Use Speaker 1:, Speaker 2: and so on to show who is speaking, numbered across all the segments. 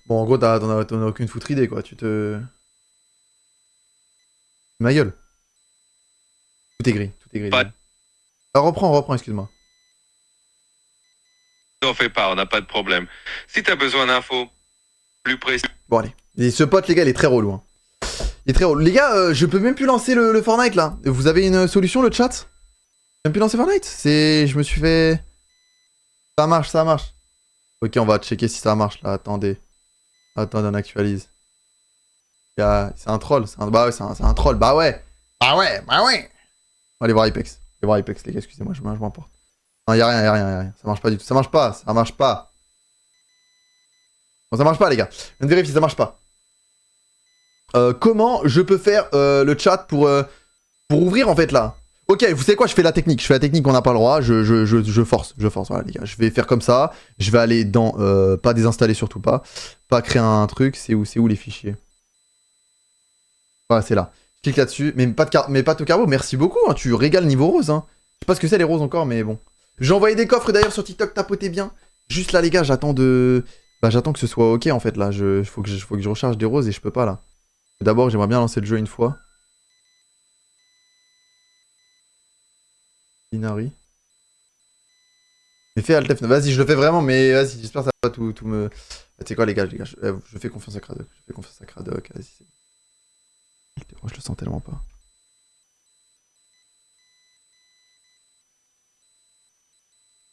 Speaker 1: Bon, en gros, t'en as aucune foutre idée, quoi. Tu te... Ma gueule. Tout est gris, tout est gris.
Speaker 2: Pas-
Speaker 1: déjà. Ah, reprends, excuse-moi.
Speaker 2: T'en fais pas, on n'a pas de problème. Si t'as besoin d'infos plus précises,
Speaker 1: Bon, allez. Et ce pote, les gars, il est très relou. Hein. Il est très relou. Les gars, je peux même plus lancer le Fortnite, là. Vous avez une solution, le chat? Je peux même plus lancer Fortnite? Je me suis fait... Ça marche, ça marche. Ok, on va checker si ça marche, là. Attendez. Attendez, on actualise. C'est un troll. Bah ouais, c'est un troll. Bah ouais. Bah ouais, bah ouais. On va aller voir Apex. Allez voir Apex, les gars, excusez-moi, je m'emporte. Non, y'a rien, y'a rien, y'a rien. Ça marche pas du tout. Ça marche pas, ça marche pas. Bon, ça marche pas, les gars. Je viens de vérifier, ça marche pas. Comment je peux faire le chat pour ouvrir, en fait, là? Ok, vous savez quoi, je fais la technique. Je fais la technique, on n'a pas le droit. Je force. Voilà, les gars. Je vais faire comme ça. Je vais aller dans... pas désinstaller, surtout pas. Pas créer un truc. C'est où les fichiers? Voilà, c'est là. Je clique là-dessus. Mais pas de carbo, merci beaucoup. Hein, tu régales niveau rose. Hein. Je sais pas ce que c'est les roses encore, mais bon. J'ai envoyé des coffres d'ailleurs sur TikTok, tapotez bien. Juste là, les gars, j'attends de... Bah, j'attends que ce soit ok en fait là. Faut que je recharge des roses et je peux pas là. D'abord, j'aimerais bien lancer le jeu une fois. Binary. Mais fais Alt F9. Vas-y, je le fais vraiment, mais vas-y, j'espère que ça va pas tout me. Tu sais quoi, les gars, je fais confiance à Cradoc. Je fais confiance à Cradoc. Vas-y, c'est bon. Oh, je le sens tellement pas.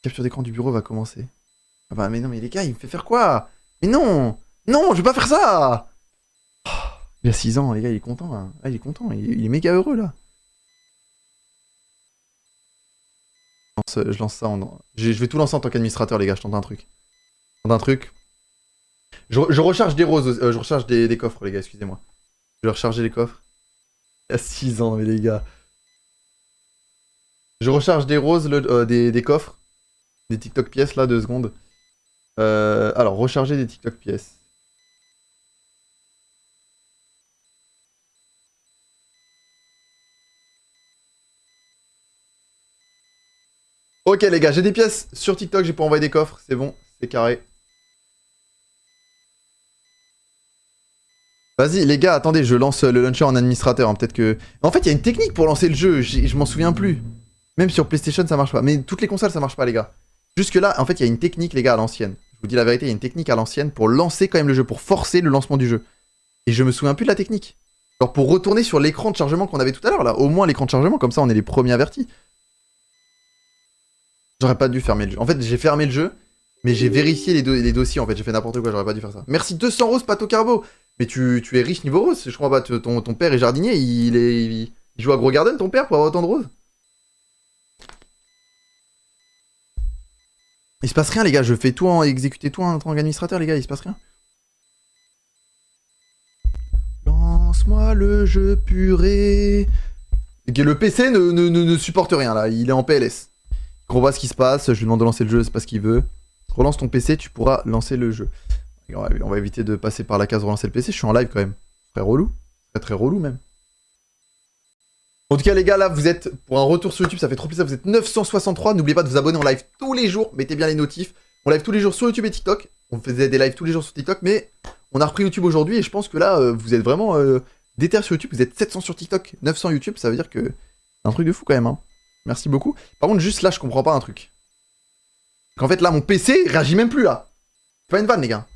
Speaker 1: Capture d'écran du bureau va commencer. Ah bah, mais non, mais les gars, il me fait faire quoi? Mais non! Non, je vais pas faire ça! Oh, il a 6 ans, les gars, il est content là. Ah, il est content, il est méga heureux là. Je lance ça je vais tout lancer en tant qu'administrateur, les gars, je tente un truc. Je tente un truc. Je recharge des roses, je recharge des coffres, les gars, excusez-moi. Je vais recharger les coffres. Il y a 6 ans, mais les gars. Je recharge des roses, des coffres. Des TikTok pièces, là, 2 secondes. Alors, recharger des TikTok pièces. Ok, les gars, j'ai des pièces sur TikTok, j'ai pas envoyé des coffres, c'est bon, c'est carré. Vas-y, les gars, attendez, je lance le launcher en administrateur. Hein, peut-être que. En fait, il y a une technique pour lancer le jeu, je m'en souviens plus. Même sur PlayStation, ça marche pas. Mais toutes les consoles, ça marche pas, les gars. Jusque-là, en fait, il y a une technique, les gars, à l'ancienne. Je vous dis la vérité, il y a une technique à l'ancienne pour lancer quand même le jeu, pour forcer le lancement du jeu. Et je me souviens plus de la technique. Alors, pour retourner sur l'écran de chargement qu'on avait tout à l'heure, là, au moins l'écran de chargement, comme ça, on est les premiers avertis. J'aurais pas dû fermer le jeu. En fait, j'ai fermé le jeu, mais j'ai vérifié les dossiers, en fait. J'ai fait n'importe quoi, j'aurais pas dû faire ça. Merci 200 roses, Pato Carbo. Mais tu es riche niveau rose, je crois pas. Ton père est jardinier, il joue à Gros Garden, ton père, pour avoir autant de roses. Il se passe rien, les gars. Je fais tout exécuter tout en tant qu'administrateur, les gars. Il se passe rien. Lance-moi le jeu purée. Le PC ne supporte rien, là. Il est en PLS. Je comprends pas ce qui se passe. Je lui demande de lancer le jeu, c'est pas ce qu'il veut. Relance ton PC, tu pourras lancer le jeu. On va éviter de passer par la case relancer le PC. Je suis en live quand même. Très relou. Très relou même. En tout cas, les gars, là, vous êtes pour un retour sur YouTube. Ça fait trop plaisir. Vous êtes 963. N'oubliez pas de vous abonner en live tous les jours. Mettez bien les notifs. On live tous les jours sur YouTube et TikTok. On faisait des lives tous les jours sur TikTok. Mais on a repris YouTube aujourd'hui. Et je pense que là, vous êtes vraiment déter sur YouTube. Vous êtes 700 sur TikTok, 900 YouTube. Ça veut dire que c'est un truc de fou quand même. Hein. Merci beaucoup. Par contre, juste là, je comprends pas un truc. Qu'en fait, là, mon PC réagit même plus là. C'est pas une vanne, les gars.